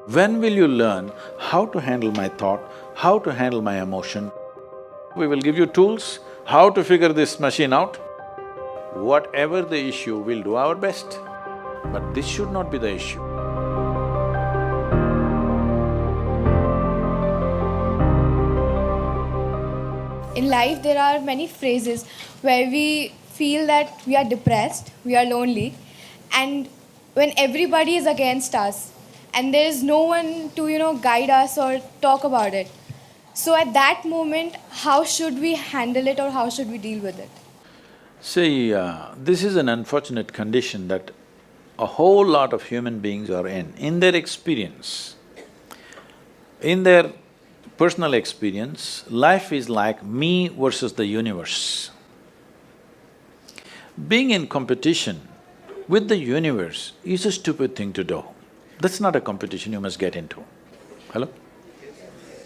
When will you learn how to handle my thought, how to handle my emotion? We will give you tools, how to figure this machine out. Whatever the issue, we'll do our best. But this should not be the issue. In life, there are many phrases where we feel that we are depressed, we are lonely, and when everybody is against us, and there is no one to, guide us or talk about it. So, at that moment, how should we handle it or how should we deal with it? See, this is an unfortunate condition that a whole lot of human beings are in their experience. In their personal experience, life is like me versus the universe. Being in competition with the universe is a stupid thing to do. That's not a competition you must get into. Hello?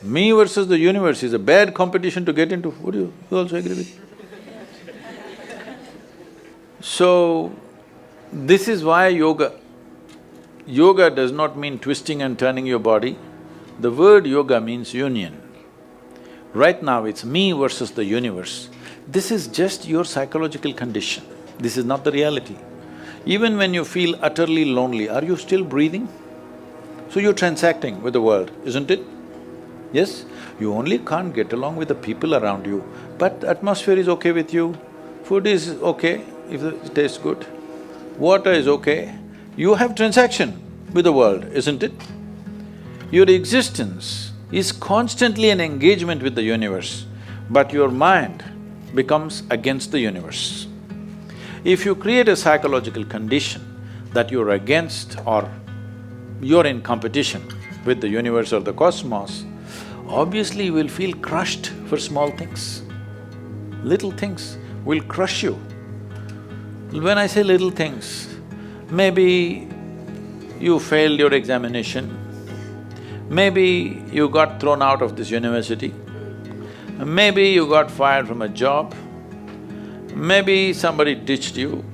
Me versus the universe is a bad competition to get into. Would you also agree with me? So, this is why yoga does not mean twisting and turning your body. The word yoga means union. Right now it's me versus the universe. This is just your psychological condition. This is not the reality. Even when you feel utterly lonely, are you still breathing? So you're transacting with the world, isn't it? Yes? You only can't get along with the people around you, but atmosphere is okay with you, food is okay if it tastes good, water is okay. You have transaction with the world, isn't it? Your existence is constantly an engagement with the universe, but your mind becomes against the universe. If you create a psychological condition that you're against or you're in competition with the universe or the cosmos, obviously you will feel crushed for small things. Little things will crush you. When I say little things, maybe you failed your examination, maybe you got thrown out of this university, maybe you got fired from a job, maybe somebody ditched you,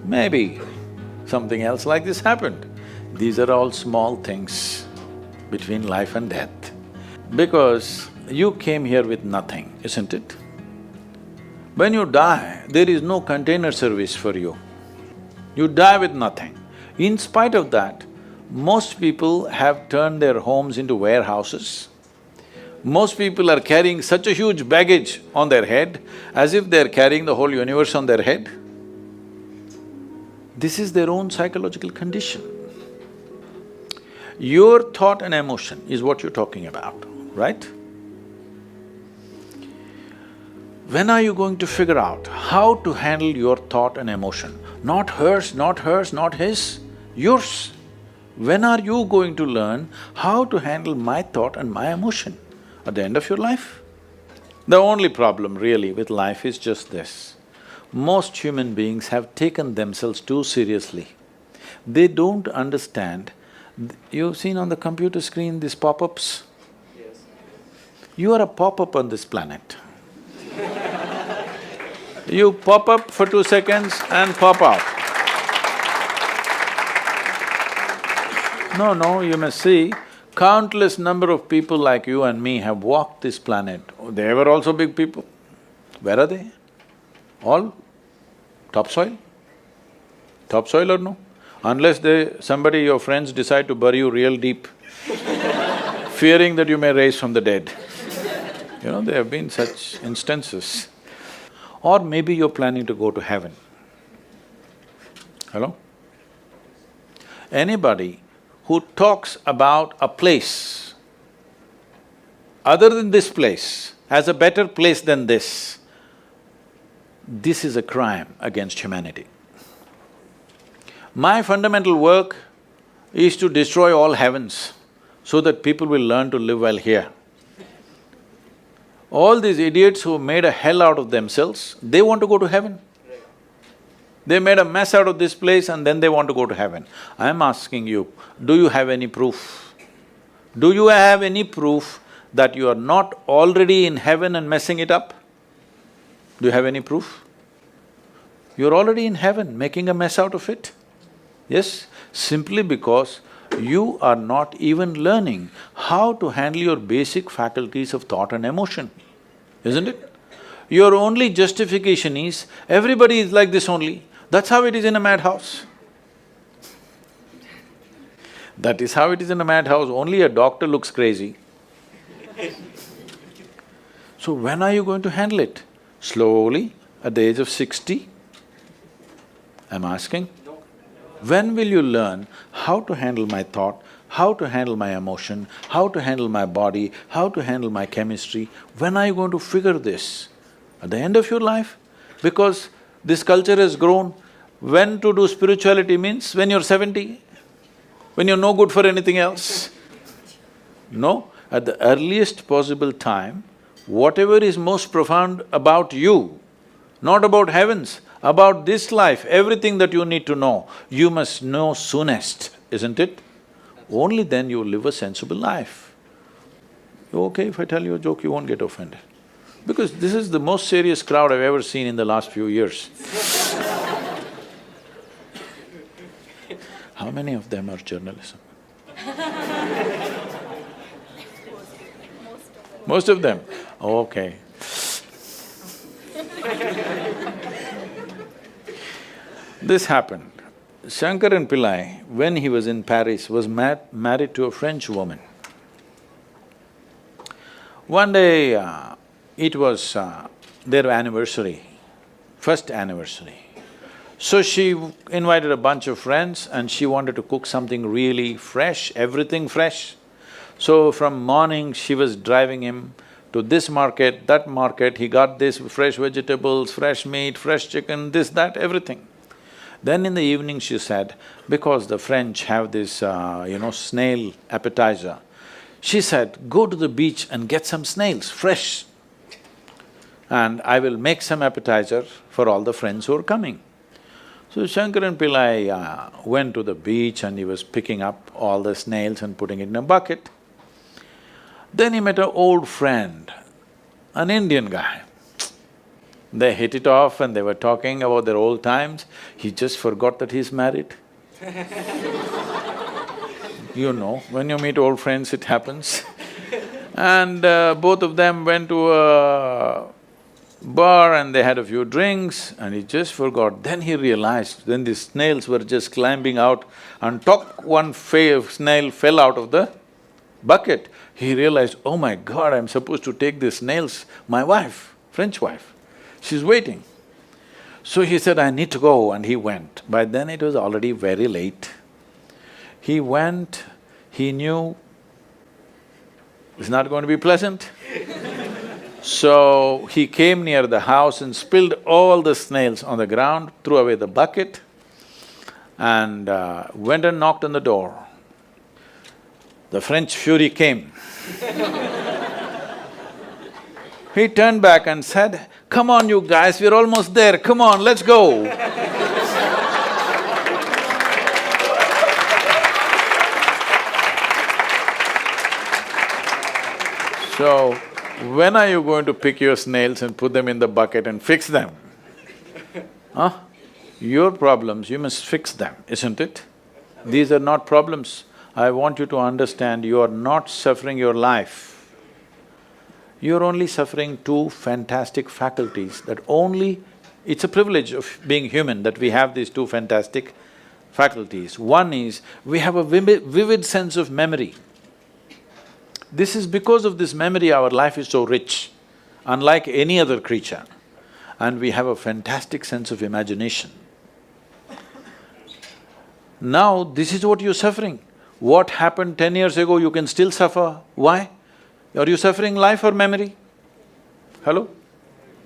maybe something else like this happened. These are all small things between life and death. Because you came here with nothing, isn't it? When you die, there is no container service for you. You die with nothing. In spite of that, most people have turned their homes into warehouses. Most people are carrying such a huge baggage on their head, as if they're carrying the whole universe on their head. This is their own psychological condition. Your thought and emotion is what you're talking about, right? When are you going to figure out how to handle your thought and emotion? Not hers, not hers, not his, yours. When are you going to learn how to handle my thought and my emotion? At the end of your life? The only problem really with life is just this. Most human beings have taken themselves too seriously. They don't understand. You've seen on the computer screen these pop-ups? Yes. You are a pop-up on this planet. You pop up for 2 seconds and pop out. No, you must see, countless number of people like you and me have walked this planet. They were also big people. Where are they? All topsoil? Topsoil or no? Unless somebody, your friends decide to bury you real deep, fearing that you may rise from the dead. There have been such instances. Or maybe you're planning to go to heaven. Hello? Anybody who talks about a place other than this place as a better place than this is a crime against humanity. My fundamental work is to destroy all heavens so that people will learn to live well here. All these idiots who made a hell out of themselves, they want to go to heaven. They made a mess out of this place and then they want to go to heaven. I'm asking you, do you have any proof? Do you have any proof that you are not already in heaven and messing it up? Do you have any proof? You're already in heaven, making a mess out of it. Yes, simply because you are not even learning how to handle your basic faculties of thought and emotion, isn't it? Your only justification is, everybody is like this only. That's how it is in a madhouse. That is how it is in a madhouse, only a doctor looks crazy. So when are you going to handle it? Slowly, at the age of 60? I'm asking. When will you learn how to handle my thought, how to handle my emotion, how to handle my body, how to handle my chemistry? When are you going to figure this? At the end of your life? Because this culture has grown, when to do spirituality means when you're 70, when you're no good for anything else. No, at the earliest possible time, whatever is most profound about you, not about heavens, about this life, everything that you need to know, you must know soonest, isn't it? Only then you live a sensible life. You okay if I tell you a joke, you won't get offended? Because this is the most serious crowd I've ever seen in the last few years. How many of them are journalism? Most of them? Okay. This happened. Shankaran Pillai, when he was in Paris, was married to a French woman. One day, it was their anniversary, first anniversary. So she invited a bunch of friends and she wanted to cook something really fresh, everything fresh. So from morning, she was driving him to this market, that market, he got this fresh vegetables, fresh meat, fresh chicken, this, that, everything. Then in the evening she said, because the French have this, snail appetizer, she said, go to the beach and get some snails, fresh, and I will make some appetizer for all the friends who are coming. So Shankaran Pillai went to the beach and he was picking up all the snails and putting it in a bucket. Then he met an old friend, an Indian guy. They hit it off and they were talking about their old times. He just forgot that he's married. You know, when you meet old friends, it happens. And both of them went to a bar and they had a few drinks and he just forgot. Then he realized, then the snails were just climbing out and one snail fell out of the bucket. He realized, oh my God, I'm supposed to take these snails, my wife, French wife, she's waiting. So he said, I need to go, and he went. By then it was already very late. He went, he knew it's not going to be pleasant. So he came near the house and spilled all the snails on the ground, threw away the bucket and went and knocked on the door. The French fury came. He turned back and said, come on you guys, we're almost there, come on, let's go. So, when are you going to pick your snails and put them in the bucket and fix them? Huh? Your problems, you must fix them, isn't it? These are not problems. I want you to understand, you are not suffering your life. You're only suffering two fantastic faculties that only… It's a privilege of being human that we have these two fantastic faculties. One is, we have a vivid sense of memory. This is because of this memory our life is so rich, unlike any other creature. And we have a fantastic sense of imagination. Now, this is what you're suffering. What happened 10 years ago, you can still suffer. Why? Are you suffering life or memory? Hello?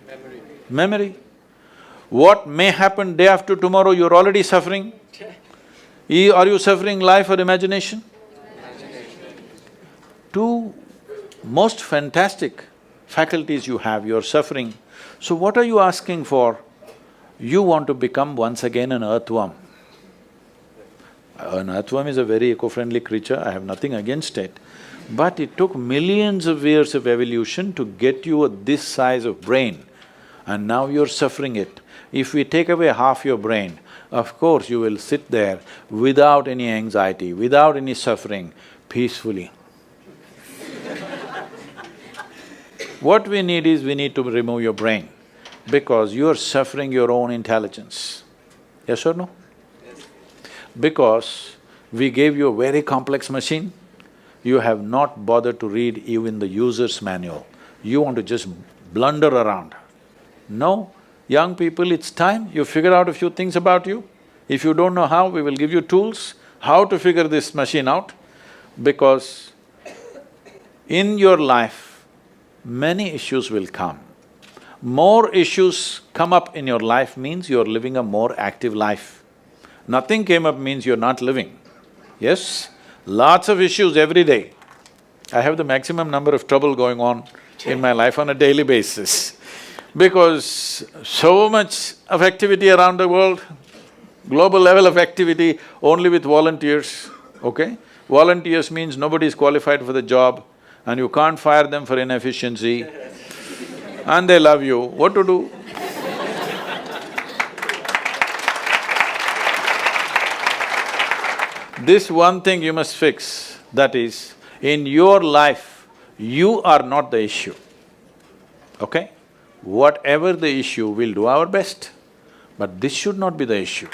Memory. Memory. What may happen day after tomorrow, you're already suffering. Are you suffering life or imagination? Two most fantastic faculties you have, you're suffering. So what are you asking for? You want to become once again an earthworm. An earthworm is a very eco-friendly creature, I have nothing against it. But it took millions of years of evolution to get you this size of brain, and now you're suffering it. If we take away half your brain, of course you will sit there without any anxiety, without any suffering, peacefully. What we need is, we need to remove your brain, because you're suffering your own intelligence. Yes or no? Because we gave you a very complex machine, you have not bothered to read even the user's manual. You want to just blunder around. No, young people, it's time you figure out a few things about you. If you don't know how, we will give you tools how to figure this machine out, because in your life, many issues will come. More issues come up in your life means you're living a more active life. Nothing came up means you're not living. Yes? Lots of issues every day. I have the maximum number of trouble going on in my life on a daily basis, because so much of activity around the world, global level of activity only with volunteers, okay? Volunteers means nobody is qualified for the job and you can't fire them for inefficiency and they love you, what to do? This one thing you must fix, that is, in your life, you are not the issue, okay? Whatever the issue, we'll do our best, but this should not be the issue.